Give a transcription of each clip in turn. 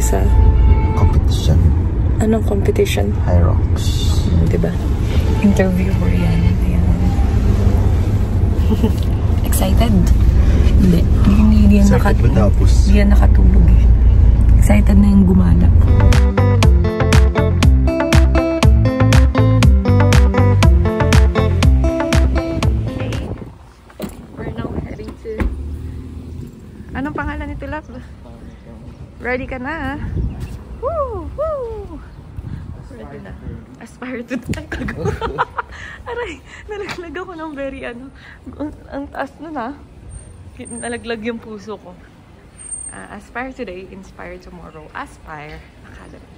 sa... competition. Anong competition? Hyrox. Diba? Interviewer yan. Ayan. Excited? Hindi. Hindi yan nakatulog eh. Excited na yung gumala. Anong pangalan nito, Love? Ready ka na? Woo! Woo! Ready na. Aspire to that. Aray, nalaglag ako ng very ang taas nun ha. Nalaglag yung puso ko. Aspire today, inspire tomorrow. Aspire Academy.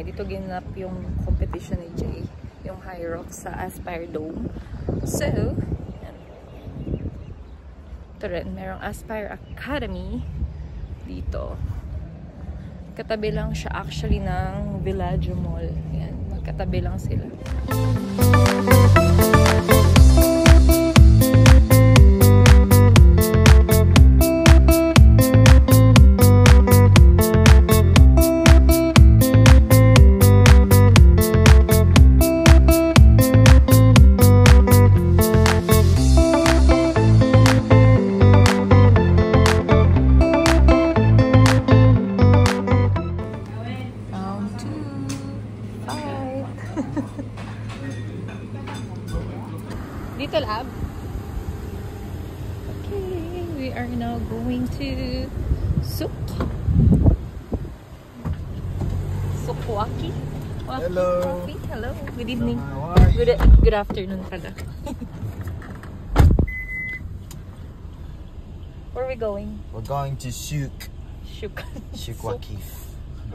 Dito ginap yung competition ni Jay, yung Hyrox sa Aspire Dome. So, yan. Ito rin, merong Aspire Academy dito. Katabi lang siya actually ng Villaggio Mall. Yan, magkatabi lang sila. Dito, Lab. Okay, we are now going to Sukwaki. Hello. Coffee. Hello. Good evening. Good afternoon pala. Where are we going? We're going to Sukwaki.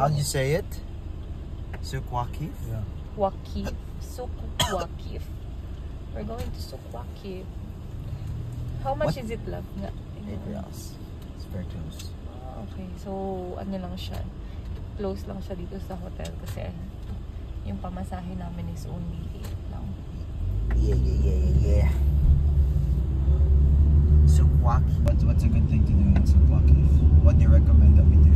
How do you say it? Sukwaki? Yeah. Sukwaki. We're going to Sukwaki. How much is it, Love? $8. It's very close. Okay, so ano lang siya. Close lang siya dito sa hotel kasi yung pamasahe namin is only 8 lang. Yeah. Sukwaki. What's a good thing to do in Sukwaki? What do you recommend that we do?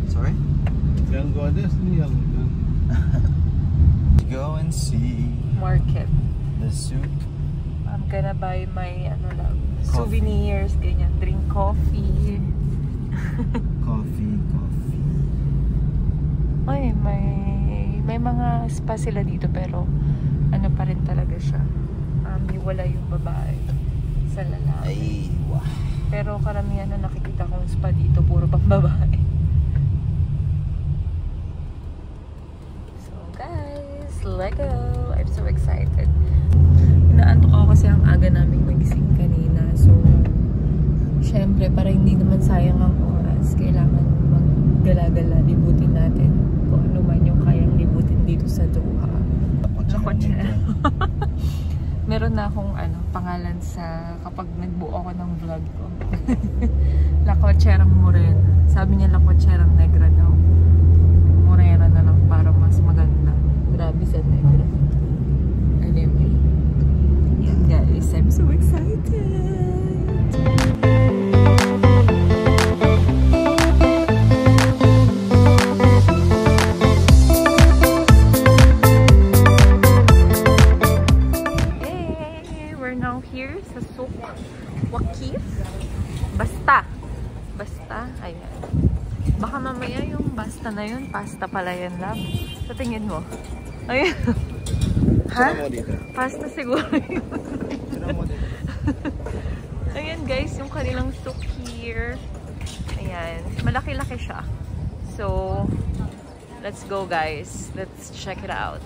Sorry? Go and see market. The souk. I'm gonna buy my souvenirs, ganyan. Drink coffee. Coffee. Ay, may mga spa sila dito pero ano pa rin talaga siya. Wala yung babae sa lalaki. Ay, wow. Pero karamihan na nakikita kong spa dito puro pang babae. Lego! I'm so excited. Inaantok ako kasi ang aga naming magising kanina. So, syempre, para hindi naman sayang ang oras, kailangan maggala-gala, libutin natin kung ano man yung kayang libutin dito sa Doha. Meron na akong pangalan sa kapag nagbuo ako ng vlog ko. La Cocherang Morena. Sabi niya La Cocherang Negra daw. Morena na lang para mas maganda. Grabe sa negra. Anyway. Yan guys. I'm so excited. Hey! We're now here sa Sukwaki. Basta. Ayan. Baka mamaya yung basta na yun. Pasta pala yan, Love. Sa tingin mo? Ayun. Ha? Pasta siguro yun. Ayan guys, yung kanilang souk here. Ayan. Malaki-laki siya. So, let's go guys. Let's check it out.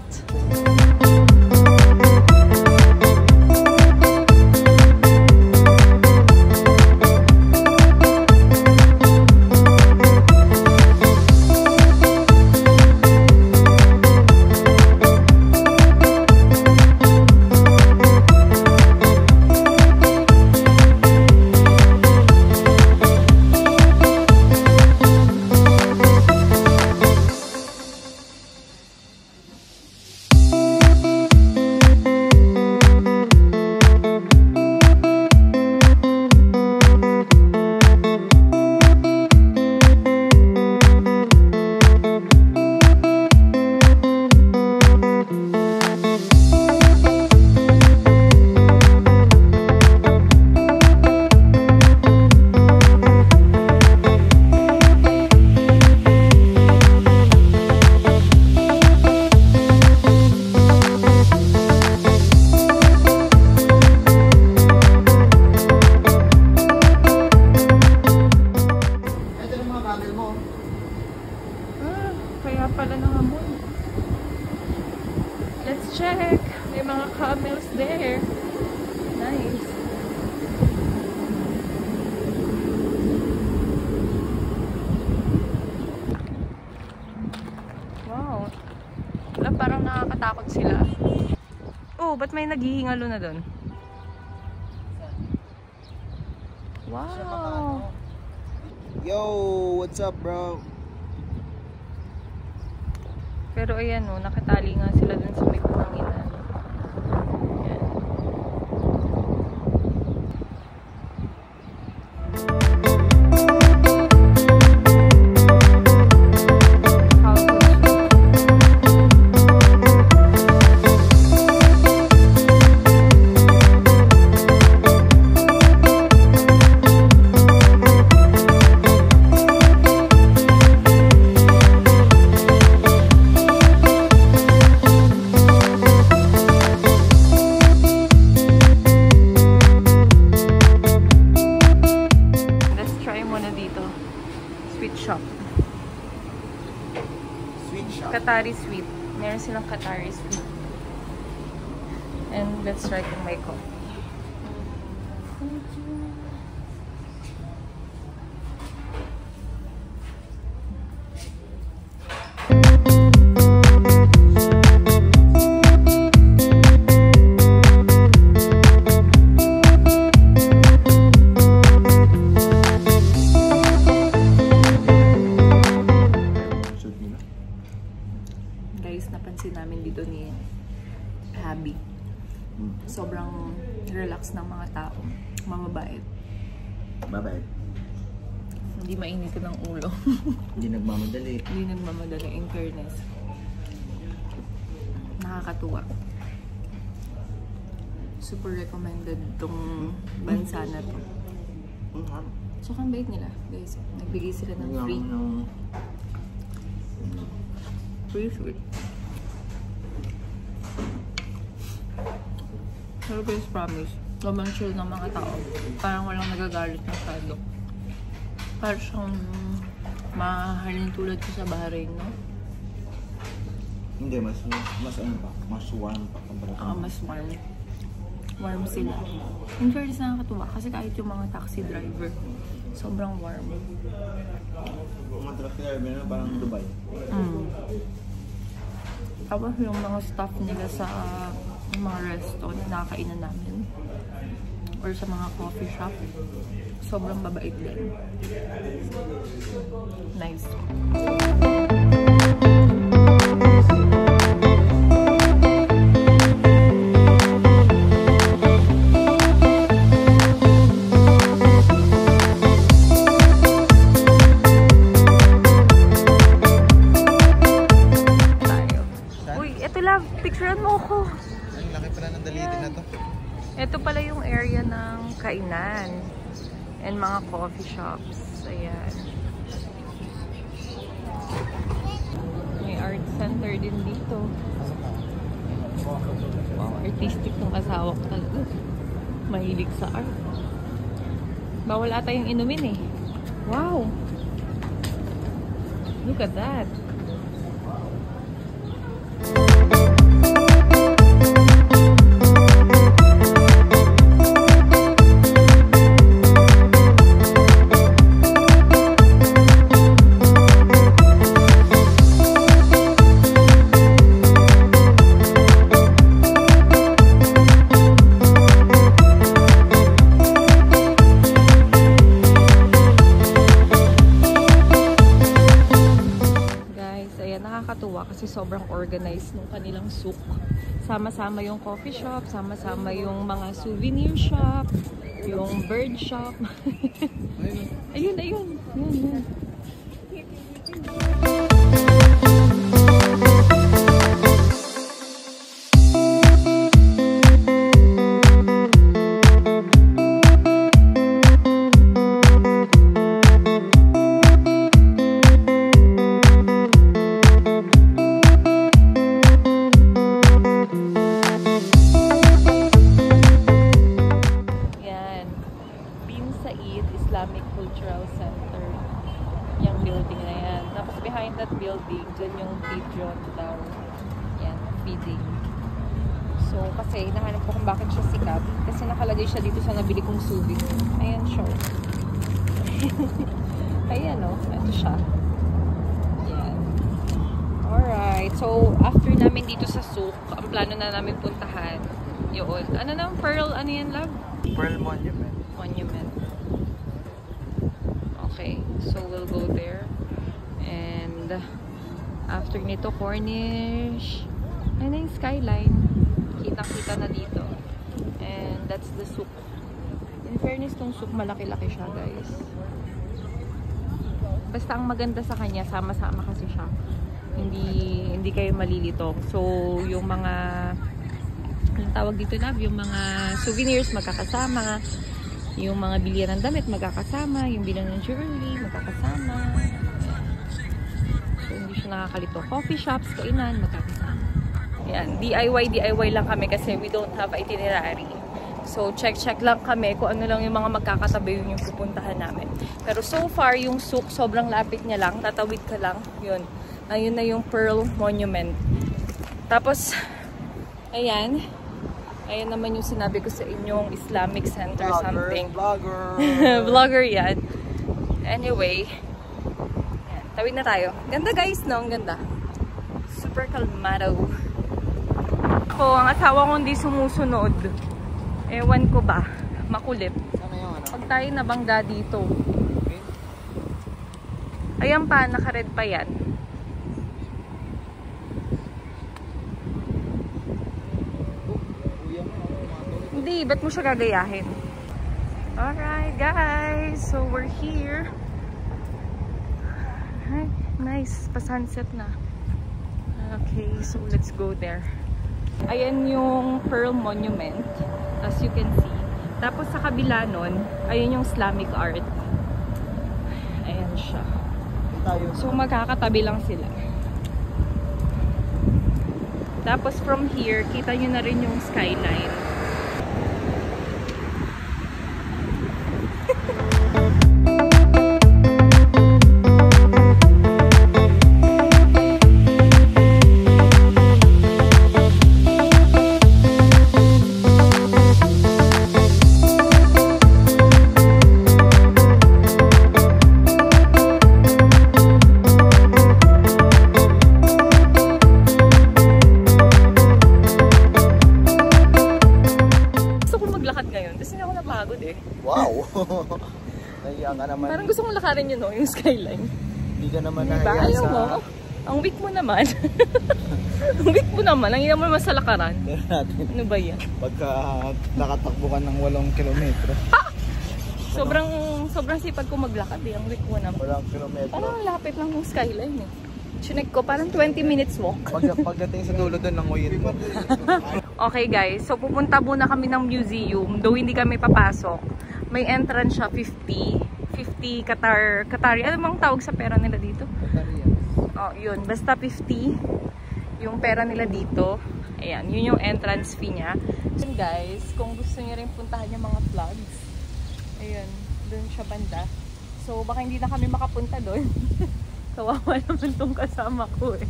Kaya pala nangamon. Let's check. May mga camels there. Nice. Wow. Wala, parang nakakatakot sila. Oh, ba't may naghihingalo na doon? Wow. Yo, what's up, bro? Pero ayan o, nakatali nga sila dun sa may panginan. Ayan. Qatari sweet. Meron silang Qatari sweet. And let's try kung may coffee. Napansin namin dito ni Abby. Sobrang relax ng mga tao. Mamabait. Mabait. Hindi mainitin ng ulo. Hindi nagmamadali. Hindi nagmamadali, in fairness. Nakakatuwa. Super recommended tong bansa na to. Sobrang bait nila, guys. Nagbigay sila ng free. Free food. Pero guys, promise, sobrang chill ng mga tao. Parang walang nagagalit masyado. Parang siyang mahalin tulad ko sa Bahrain, no? Hindi, mas ano pa? Mas warm pa. Mas warm. Warm sila. In fairness, nakakatuwa. Kasi kahit yung mga taxi driver, sobrang warm. Mga taxi driver, parang Dubai. Tapos yung mga staff nila sa mga resto na nakakainan namin or sa mga coffee shop, sobrang babait din. Nice. Uy, eto lang, picturean mo ko. Laki pala ng daliri na to. Ito pala yung area ng kainan and mga coffee shops. Ayan. May art center din dito. Wow, artistic ng asawa ko talaga. Mahilig sa art. Bawal ata yung inumin eh. Wow! Look at that. Kasi sobrang organized nung kanilang souk. Sama-sama yung coffee shop, sama-sama yung mga souvenir shop, yung bird shop. Ayun, ayun. Ayun, ayun. Islamic Cultural Center. Yung building na yan. Tapos behind that building, dyan yung pigeon daw. Yan, feeding. So, kasi nahanap ko kung bakit siya sikat. Kasi nakalagay siya dito sa nabili kong souvenir. Ayan siya. Ayan o. Ito siya. Yan. Alright. So, after namin dito sa souk, ang plano na namin puntahan, yun. Ano na? Pearl, ano yan, love? Pearl Monument. Monument. Okay, so we'll go there. And after nito, Cornish. Ayun na yung skyline. Kitang-kita na dito. And that's the souk. In fairness, tong souk, malaki-laki siya, guys. Basta ang maganda sa kanya, sama-sama kasi siya. Hindi kayo malilito. So, yung mga anong tawag dito na? Yung mga souvenirs magkakasama. Yung mga bilihan ng damit magkakasama, yung bilihan ng jewelry magkakasama. So hindi siya nakakalito. Coffee shops, kainan, magkakasama. Yan, DIY lang kami kasi we don't have itinerary. So check lang kami kung ano lang yung mga magkakatabi yung pupuntahan namin. Pero so far yung souk sobrang lapit niya lang, tatawid ka lang. Yun. Ayun na yung Pearl Monument. Tapos ayan. Ayan naman yung sinabi ko sa inyong Islamic Center something. Vlogger! Vlogger yan. Anyway, yan, tawid na tayo. Ganda guys, no? Ang ganda. Super kalmado. Ako, ang asawa ko hindi sumusunod. Ewan ko ba? Makulit. Sana yung ano? Pag tayo nabangga dito. Ayan pa, naka-red pa yan. Hindi, ba't mo siya gagayahin? Alright, guys. So, we're here. Ay, nice. Pa-sunset na. Okay, so let's go there. Ayan yung Pearl Monument. As you can see. Tapos sa kabila nun, ayan yung Islamic art. Ayan siya. So, magkakatabi lang sila. Tapos from here, kita nyo na rin yung skyline. Wow! Nahiya ka naman. Parang gusto kong lakarin yun, no? Yung skyline. Hindi ka naman diba? nahiya Ayaw sa... mo? Ang weak mo naman. Ang weak mo naman. Ang ina mo naman sa lakaran. Ano ba yan? Pagka nakatakbo ka ng 8 kilometro. Sobrang sipag ko maglakad eh. Ang weak mo naman. 8 kilometro. Parang lapit lang yung skyline eh. Chinek ko, parang 20 minutes walk. Pagdating sa dulo doon, nanguyin mo. Okay guys, so pupunta muna kami ng museum. Though hindi kami papasok. May entrance siya, 50 Qatari. Ano bang tawag sa pera nila dito? Oh, yun. Basta 50 yung pera nila dito. Ayan, yun yung entrance fee niya. So guys, kung gusto niyo rin puntahan yung mga vlogs, ayun, doon siya banda. So baka hindi na kami makapunta doon. Kawawa naman tong kasama ko eh.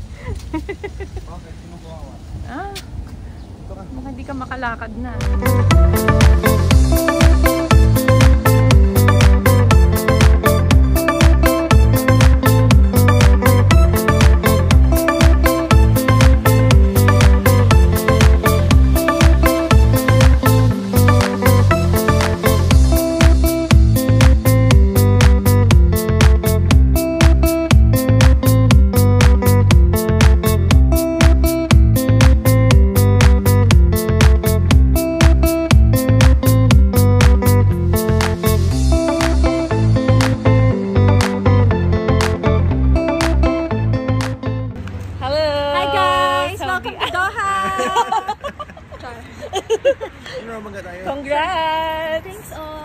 Okay, sino kawawa? Ah, baka hindi ka makalakad na. Congrats! Congrats! Thanks all!